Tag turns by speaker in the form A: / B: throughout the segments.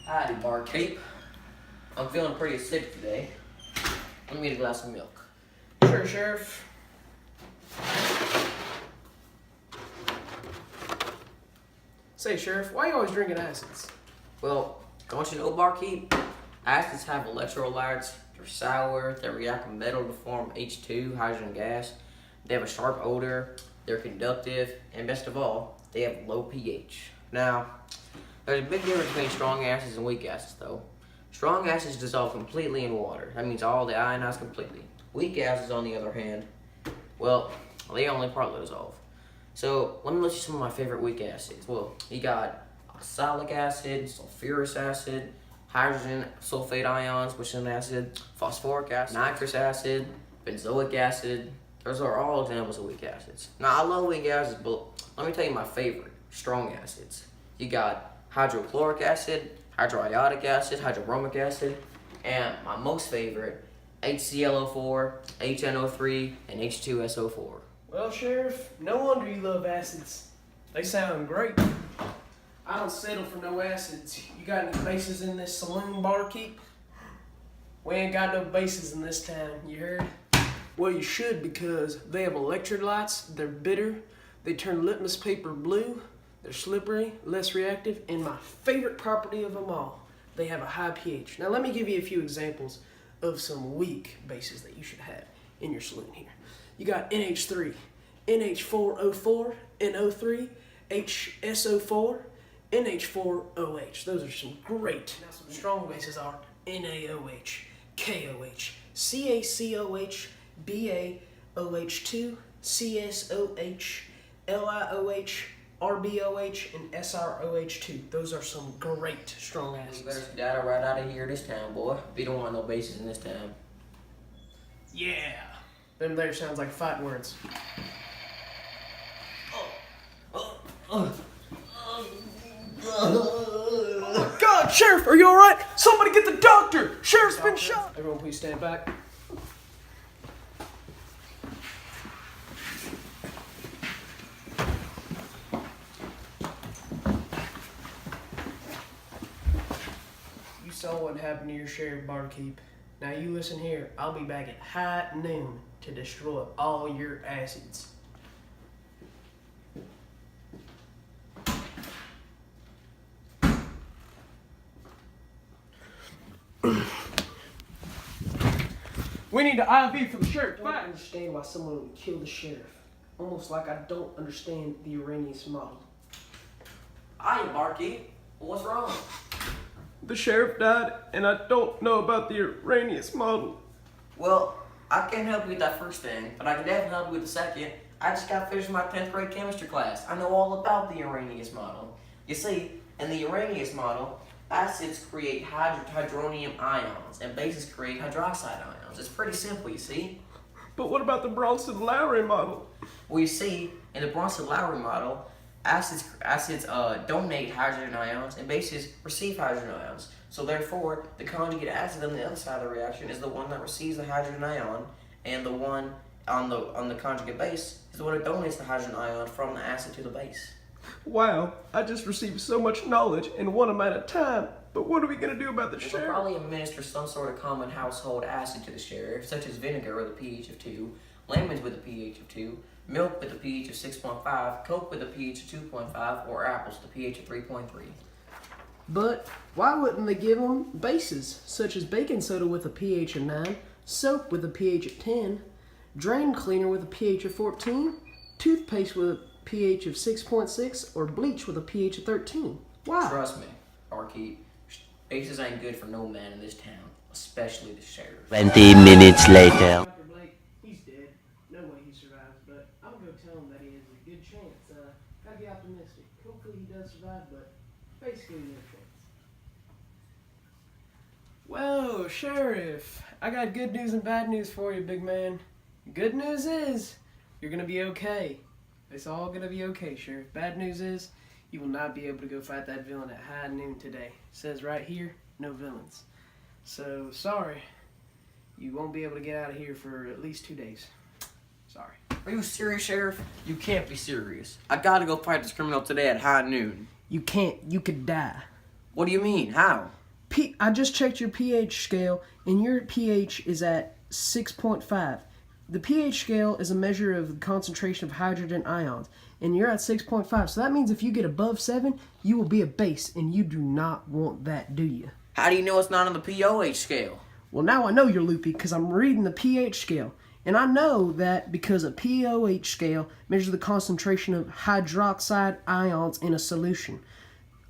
A: Howdy, barkeep. I'm feeling pretty sick today. Let me get a glass of milk.
B: Sure, Sheriff. Say, Sheriff, why are you always drinking acids?
A: Well, don't you know, barkeep? Acids have electrolytes. They're sour. They react with metal to form H2, hydrogen gas. They have a sharp odor. They're conductive. And best of all, they have low pH. Now, there's a big difference between strong acids and weak acids, though. Strong acids dissolve completely in water. That means all the ionize completely. Weak acids, on the other hand, well, they only partly dissolve. So, let me list you some of my favorite weak acids. Well, you got oxalic acid, sulfurous acid, hydrogen sulfate ions, which is an acid, phosphoric acid, nitrous acid, benzoic acid. Those are all examples of weak acids. Now, I love weak acids, but let me tell you my favorite strong acids. You got hydrochloric acid, hydroiodic acid, hydrobromic acid, and my most favorite, HClO4, HNO3, and H2SO4.
B: Well, Sheriff, no wonder you love acids. They sound great. I don't settle for no acids. You got any bases in this saloon, barkeep? We ain't got no bases in this town, you heard? Well, you should, because they have electrolytes, they're bitter, they turn litmus paper blue, they're slippery, less reactive, and my favorite property of them all, they have a high pH. Now, let me give you a few examples of some weak bases that you should have in your saloon here. You got NH3, NH4O4, NO3, HSO4, NH4OH. Those are some great. Now some strong bases are NaOH, KOH, CaCOH, BaOH2, CSOH, LiOH, RbOH, and SrOH2. Those are some great strong acids.
A: You better skedaddle right out of here this time, boy. We don't want no bases in this town.
B: Yeah. Them there sounds like fight words. Oh my God, Sheriff, are you all right? Somebody get the doctor. Sheriff's been shot. Everyone, please stand back. You saw what happened to your sheriff, barkeep. Now you listen here. I'll be back at high noon to destroy all your acids. We need an IV for the sheriff. I don't understand why someone would kill the sheriff. Almost like I don't understand the Arrhenius model.
A: Hiya, barkeep. What's wrong?
B: The sheriff died, and I don't know about the Arrhenius model.
A: Well, I can't help you with that first thing, but I can definitely help you with the second. I just got finished my 10th grade chemistry class. I know all about the Arrhenius model. You see, in the Arrhenius model, acids create hydronium ions, and bases create hydroxide ions. It's pretty simple, you see.
B: But what about the Bronson-Lowry model?
A: Well, you see, in the Bronson-Lowry model, acids donate hydrogen ions, and bases receive hydrogen ions. So therefore, the conjugate acid on the other side of the reaction is the one that receives the hydrogen ion, and the one on the conjugate base is the one that donates the hydrogen ion from the acid to the base.
B: Wow, I just received so much knowledge in one amount of time. But what are we going to do about the
A: We'll
B: sheriff?
A: probably administer some sort of common household acid to the sheriff, such as vinegar with a pH of 2, lemons with a pH of 2, milk with a pH of 6.5, Coke with a pH of 2.5, or apples with a pH of 3.3.
B: But why wouldn't they give them bases, such as baking soda with a pH of 9, soap with a pH of 10, drain cleaner with a pH of 14, toothpaste with a pH of 6.6, or bleach with a pH of 13? Why?
A: Trust me, barkeep, bases ain't good for no man in this town, especially the sheriff.
C: 20 minutes later.
B: Dr. Blake, he's dead. No way he survives, but I'm going to tell him that he has a good chance. Gotta be optimistic. Hopefully he does survive, but basically no chance. Well, Sheriff, I got good news and bad news for you, big man. Good news is, you're going to be okay. It's all going to be okay, Sheriff. Bad news is, you will not be able to go fight that villain at high noon today. It says right here, no villains. So, sorry. You won't be able to get out of here for at least 2 days. Sorry.
A: Are you serious, Sheriff? You can't be serious. I gotta go fight this criminal today at high noon.
B: You can't. You could die.
A: What do you mean? How?
B: I just checked your pH scale, and your pH is at 6.5. The pH scale is a measure of the concentration of hydrogen ions, and you're at 6.5. So that means if you get above 7, you will be a base, and you do not want that, do you?
A: How do you know it's not on the POH scale?
B: Well, now I know you're loopy because I'm reading the pH scale. And I know that because a pOH scale measures the concentration of hydroxide ions in a solution.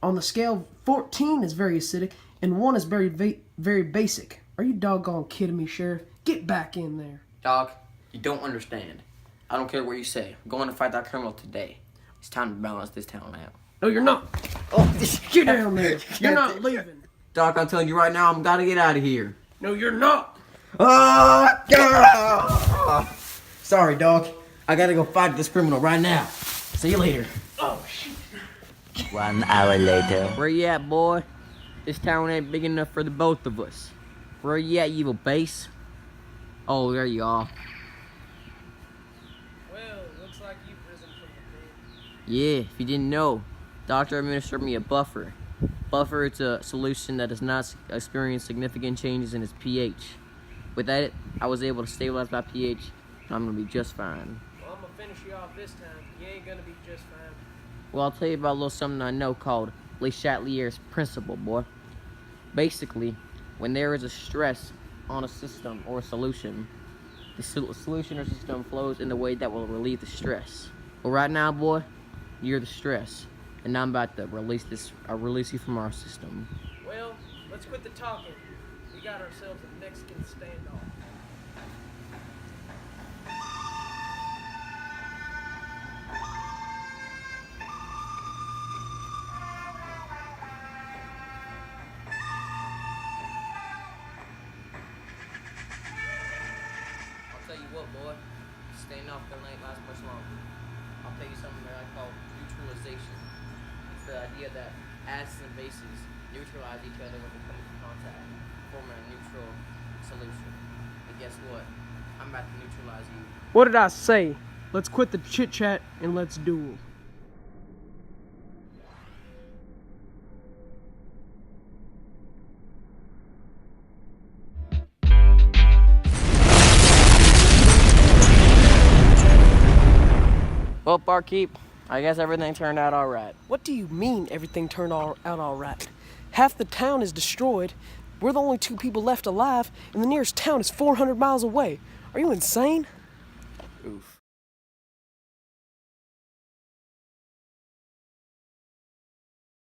B: On the scale, 14 is very acidic, and 1 is very basic. Are you doggone kidding me, Sheriff? Get back in there.
A: Dog, you don't understand. I don't care what you say. I'm going to fight that criminal today. It's time to balance this town out.
B: No, you're not.
A: Oh,
B: Get down there. You're not leaving.
A: Doc, I'm telling you right now, I'm gotta get out of here.
B: No, you're not.
A: Sorry, dog. I gotta go fight this criminal right now. See you later.
B: Oh, shit.
C: 1 hour later.
A: Where you at, boy? This town ain't big enough for the both of us. Where you at, you evil base? Oh, there you are.
B: Well, looks like you've risen from the dead.
A: Yeah, if you didn't know, doctor administered me a buffer. Buffer is a solution that does not experience significant changes in its pH. With that, I was able to stabilize my pH, and I'm gonna be just fine.
B: Well, I'm gonna finish you off this time. You ain't gonna be just fine.
A: Well, I'll tell you about a little something I know called Le Chatelier's principle, boy. Basically, when there is a stress on a system or a solution, the solution or system flows in the way that will relieve the stress. Well, right now, boy, you're the stress, and I'm about to release you from our system.
B: Well, let's quit the talking. We got ourselves a Mexican standoff.
A: I'll tell you what, boy, staying off the ain't last much longer. I'll tell you something that I call neutralization. It's the idea that acids and bases neutralize each other when they come into contact, forming a neutral solution. And guess what? I'm about to neutralize you.
B: What did I say? Let's quit the chit chat and let's duel.
A: Well, barkeep, I guess everything turned out all right.
B: What do you mean everything turned out all right? Half the town is destroyed. We're the only 2 people left alive, and the nearest town is 400 miles away. Are you insane?